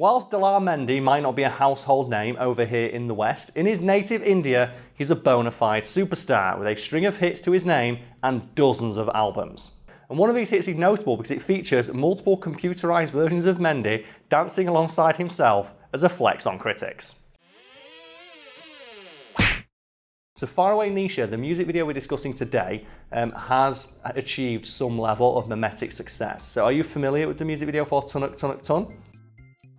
Whilst Mendy might not be a household name over here in the West, in his native India, he's a bona fide superstar with a string of hits to his name and dozens of albums. And one of these hits is notable because it features multiple computerized versions of Mendy dancing alongside himself as a flex on critics. So Far Away Nisha, the music video we're discussing today, has achieved some level of mimetic success. So are you familiar with the music video for Tunak, Tunak, Tun?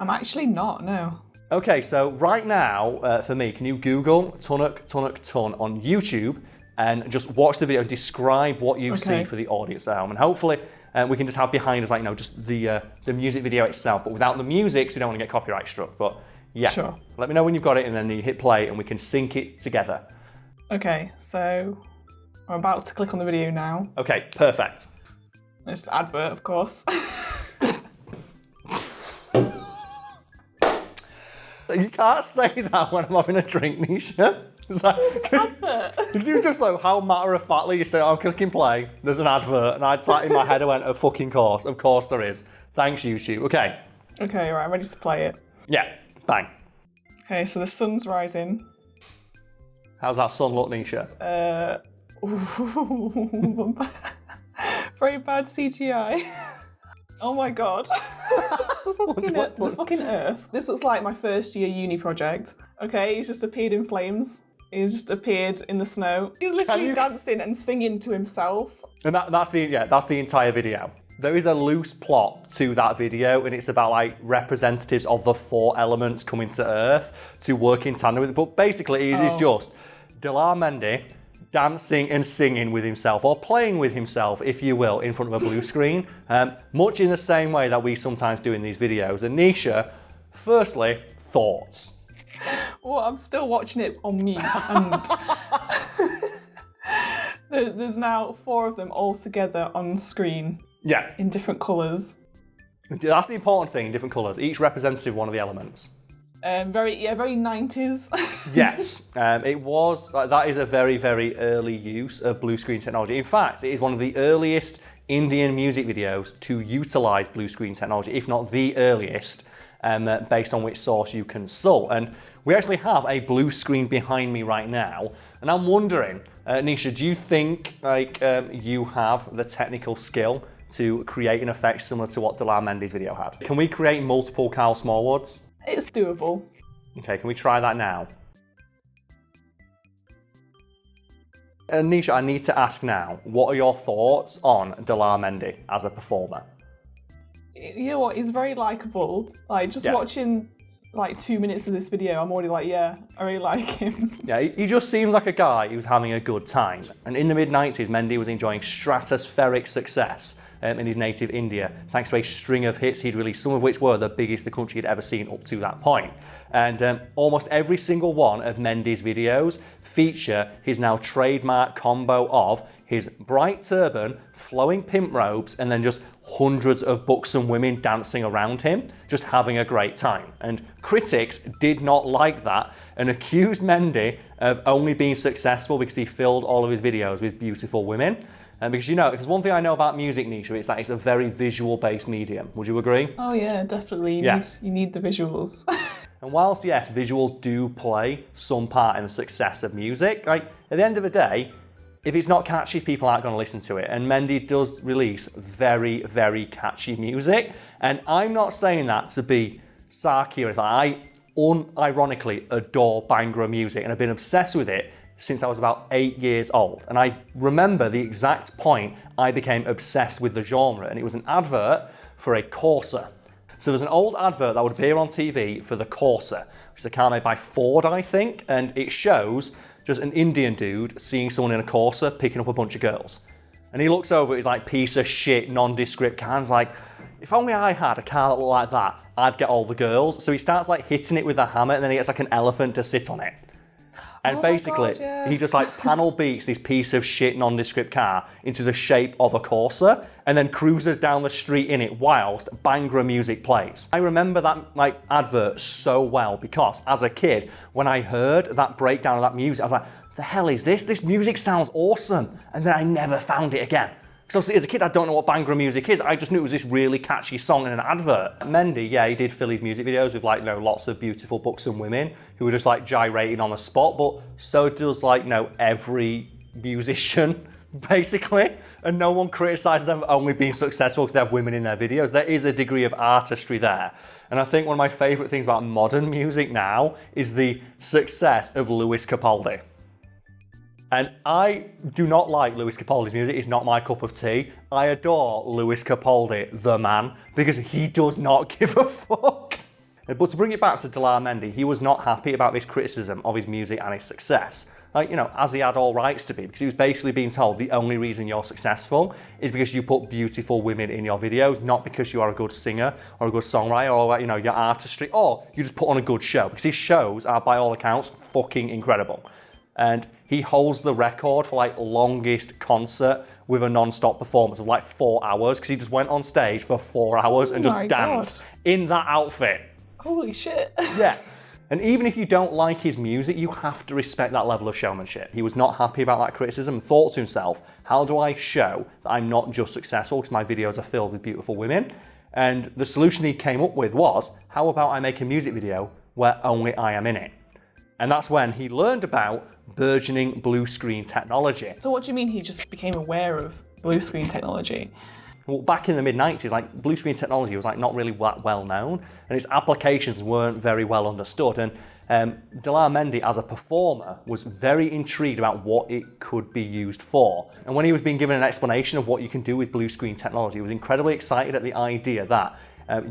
I'm actually not, no. Okay, so right now, for me, can you Google Tunak, Tunak, Tun on YouTube and just watch the video and describe what you see for the audience at home? And hopefully we can just have behind us, like, just the music video itself, but without the music, so we don't want to get copyright struck. But yeah, sure. Let me know when you've got it and then you hit play and we can sync it together. Okay, so I'm about to click on the video now. Okay, perfect. It's an advert, of course. You can't say that when I'm having a drink, Nisha. It's like, because you just like, how matter-of-factly you say, I'm clicking play, there's an advert, and I'd sat in my head, I went, of course there is. Thanks, YouTube. Okay. Okay, right, I'm ready to play it. Yeah, bang. Okay, so the sun's rising. How's that sun look, Nisha? Very bad CGI. Oh my god. It's the fucking earth. This looks like my first year uni project. Okay, he's just appeared in flames. He's just appeared in the snow. He's literally dancing and singing to himself. And that's the entire video. There is a loose plot to that video, and it's about like representatives of the 4 elements coming to Earth to work in tandem with it. But basically, it is just Mendy dancing and singing with himself, or playing with himself, if you will, in front of a blue screen, much in the same way that we sometimes do in these videos. And Nisha, firstly, thoughts? Well, I'm still watching it on mute, and there's now 4 of them all together on screen. Yeah. In different colours. That's the important thing, in different colours, each representative of one of the elements. Very 90s. Yes, it was. That is a very, very early use of blue screen technology. In fact, it is one of the earliest Indian music videos to utilise blue screen technology, if not the earliest, based on which source you consult. And we actually have a blue screen behind me right now, and I'm wondering, Nisha, do you think you have the technical skill to create an effect similar to what Mendy's video had? Can we create multiple Karl Smallwoods? It's doable. Okay, can we try that now? Nisha, I need to ask now, what are your thoughts on Mendy as a performer? You know what, he's very likeable. Like, just watching like 2 minutes of this video, I'm already like, yeah, I really like him. Yeah, he just seems like a guy who's having a good time. And in the mid-90s, Mendy was enjoying stratospheric success in his native India, thanks to a string of hits he'd released, some of which were the biggest the country had ever seen up to that point. And almost every single one of Mendy's videos feature his now trademark combo of his bright turban, flowing pimp robes, and then just hundreds of buxom women dancing around him, just having a great time. And critics did not like that and accused Mendy of only being successful because he filled all of his videos with beautiful women. Because, if there's one thing I know about music, Nisha, it's that it's a very visual-based medium. Would you agree? Oh yeah, definitely. You need the visuals. And whilst, yes, visuals do play some part in the success of music, at the end of the day, if it's not catchy, people aren't going to listen to it. And Mendy does release very, very catchy music. And I'm not saying that to be sarky or anything. I unironically adore Bhangra music and have been obsessed with it since I was about 8 years old. And I remember the exact point I became obsessed with the genre, and it was an advert for a Corsa. So there's an old advert that would appear on TV for the Corsa, which is a car made by Ford, I think, and it shows just an Indian dude seeing someone in a Corsa picking up a bunch of girls. And he looks over at his piece of shit, nondescript car, and is like, if only I had a car that looked like that, I'd get all the girls. So he starts hitting it with a hammer, and then he gets an elephant to sit on it. And basically, he just panel beats this piece of shit nondescript car into the shape of a Corsa and then cruises down the street in it whilst Bhangra music plays. I remember that advert so well because as a kid, when I heard that breakdown of that music, I was like, the hell is this? This music sounds awesome. And then I never found it again. Because obviously as a kid, I don't know what banger music is. I just knew it was this really catchy song in an advert. Mendy, yeah, he did fill his music videos with like, you know, lots of beautiful buxom women who were just like gyrating on the spot, but so does like, you know, every musician, basically. And no one criticises them for only being successful because they have women in their videos. There is a degree of artistry there. And I think one of my favourite things about modern music now is the success of Lewis Capaldi. And I do not like Lewis Capaldi's music, it's not my cup of tea. I adore Lewis Capaldi, the man, because he does not give a fuck. But to bring it back to Mendy, he was not happy about this criticism of his music and his success. Like, you know, as he had all rights to be, because he was basically being told the only reason you're successful is because you put beautiful women in your videos, not because you are a good singer or a good songwriter or, you know, your artistry, or you just put on a good show, because his shows are, by all accounts, fucking incredible. And he holds the record for like longest concert with a non-stop performance of like 4 hours, because he just went on stage for 4 hours and just danced in that outfit. Holy shit. Yeah. And even if you don't like his music, you have to respect that level of showmanship. He was not happy about that criticism and thought to himself, how do I show that I'm not just successful because my videos are filled with beautiful women? And the solution he came up with was, how about I make a music video where only I am in it? And that's when he learned about burgeoning blue screen technology. So what do you mean he just became aware of blue screen technology? Well, back in the mid-90s, like, blue screen technology was like not really well known, and its applications weren't very well understood. And Mendy, as a performer, was very intrigued about what it could be used for. And when he was being given an explanation of what you can do with blue screen technology, he was incredibly excited at the idea that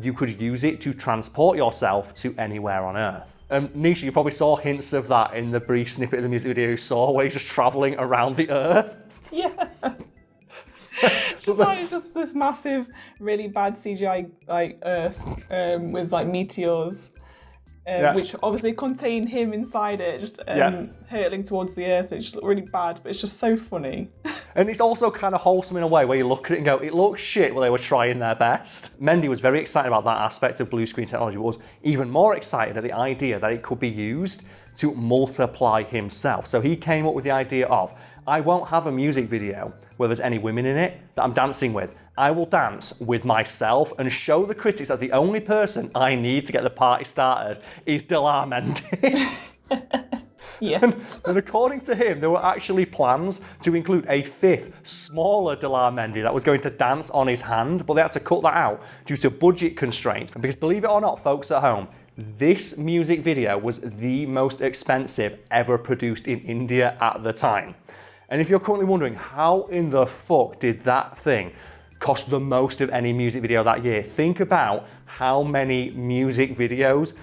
you could use it to transport yourself to anywhere on Earth. Nisha, you probably saw hints of that in the brief snippet of the music video you saw, where he's just travelling around the Earth. Yeah. It's just this massive, really bad CGI like Earth with like meteors, which obviously contain him inside it, just hurtling towards the Earth. It just looked really bad, but it's just so funny. And it's also kind of wholesome in a way where you look at it and go, it looks shit, well, they were trying their best. Mendy was very excited about that aspect of blue screen technology, but was even more excited at the idea that it could be used to multiply himself. So he came up with the idea of, I won't have a music video where there's any women in it that I'm dancing with. I will dance with myself and show the critics that the only person I need to get the party started is Mendy. Yes. And according to him, there were actually plans to include a fifth, smaller Mendy that was going to dance on his hand, but they had to cut that out due to budget constraints. Because believe it or not, folks at home, this music video was the most expensive ever produced in India at the time. And if you're currently wondering, how in the fuck did that thing cost the most of any music video that year? Think about how many music videos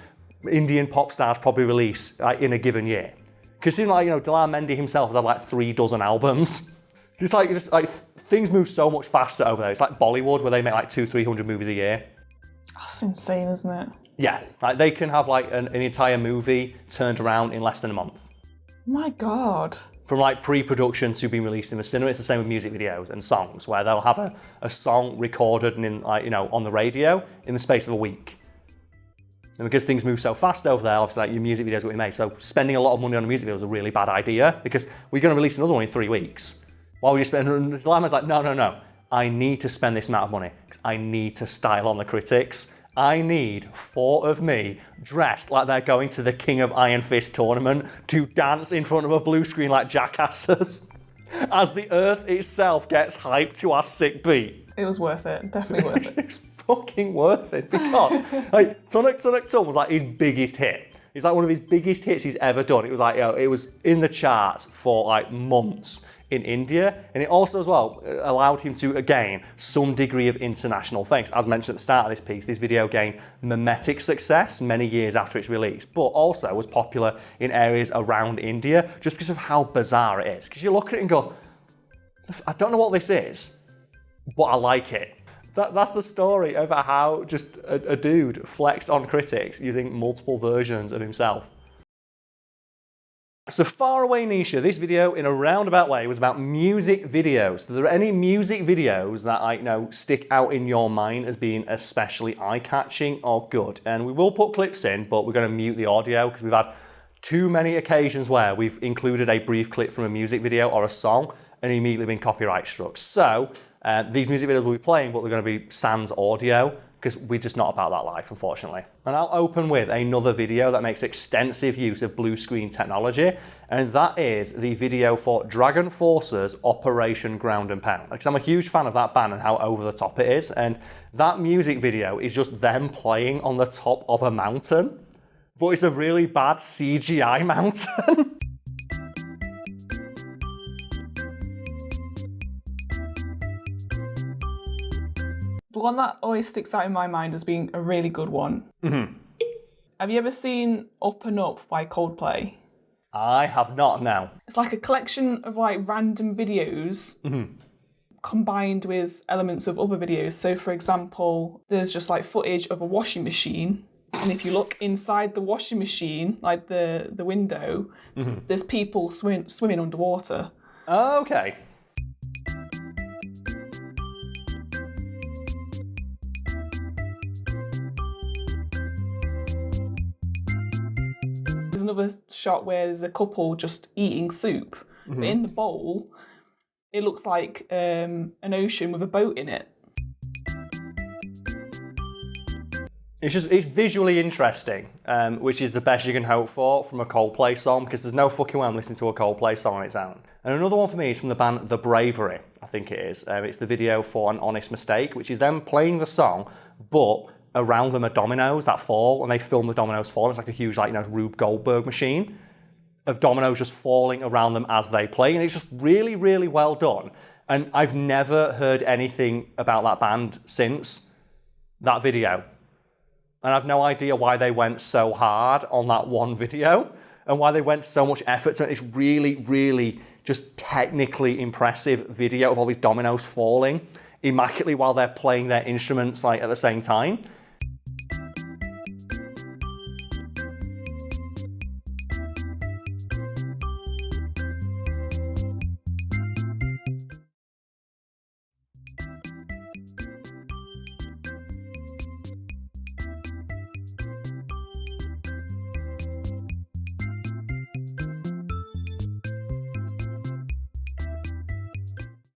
Indian pop stars probably release in a given year. Considering, like, you know, Mendy himself has had like 3 dozen albums. It's like, things move so much faster over there. It's like Bollywood, where they make like 200-300 movies a year. That's insane, isn't it? Yeah, like they can have like an entire movie turned around in less than a month. My God. From like pre-production to being released in the cinema. It's the same with music videos and songs, where they'll have a song recorded and in, like, you know, on the radio in the space of a week. And because things move so fast over there, obviously like your music videos what we make. So spending a lot of money on a music video is a really bad idea, because we're going to release another one in 3 weeks. Why would you spend? The dilemma's like, no. I need to spend this amount of money because I need to style on the critics. I need 4 of me dressed like they're going to the King of Iron Fist tournament to dance in front of a blue screen like jackasses as the Earth itself gets hyped to our sick beat. It was worth it. Definitely worth it. It's fucking worth it, because like Tonic was like his biggest hit. It's like one of his biggest hits he's ever done. It was like, you know, it was in the charts for like months in India, and it also as well allowed him to gain some degree of international fame. As mentioned at the start of this piece, this video gained mimetic success many years after its release, but also was popular in areas around India just because of how bizarre it is. Because you look at it and go, I don't know what this is, but I like it. That's the story of how just a dude flexed on critics using multiple versions of himself. So far away, Nisha, this video in a roundabout way was about music videos. So, are there any music videos that stick out in your mind as being especially eye-catching or good? And we will put clips in, but we're going to mute the audio because we've had too many occasions where we've included a brief clip from a music video or a song and immediately been copyright struck. So These music videos will be playing, but they're going to be sans audio, because we're just not about that life, unfortunately. And I'll open with another video that makes extensive use of blue screen technology, and that is the video for Dragonforce's Operation Ground and Pound. Because I'm a huge fan of that band and how over the top it is, and that music video is just them playing on the top of a mountain, but it's a really bad CGI mountain. The one that always sticks out in my mind as being a really good one. Mm-hmm. Have you ever seen Up&Up by Coldplay? I have not, no. It's like a collection of like random videos combined with elements of other videos. So for example, there's just like footage of a washing machine. And if you look inside the washing machine, like the window, there's people swimming underwater. Oh, okay. There's another shot where there's a couple just eating soup. But in the bowl, it looks like an ocean with a boat in it. It's visually interesting, which is the best you can hope for from a Coldplay song, because there's no fucking way I'm listening to a Coldplay song on its own. And another one for me is from the band The Bravery, I think it is. It's the video for An Honest Mistake, which is them playing the song, but around them are dominoes that fall, and they film the dominoes fall. It's like a huge, like, Rube Goldberg machine of dominoes just falling around them as they play, and it's just really, really well done. And I've never heard anything about that band since that video. And I've no idea why they went so hard on that one video and why they went so much effort to this really, really just technically impressive video of all these dominoes falling immaculately while they're playing their instruments like at the same time.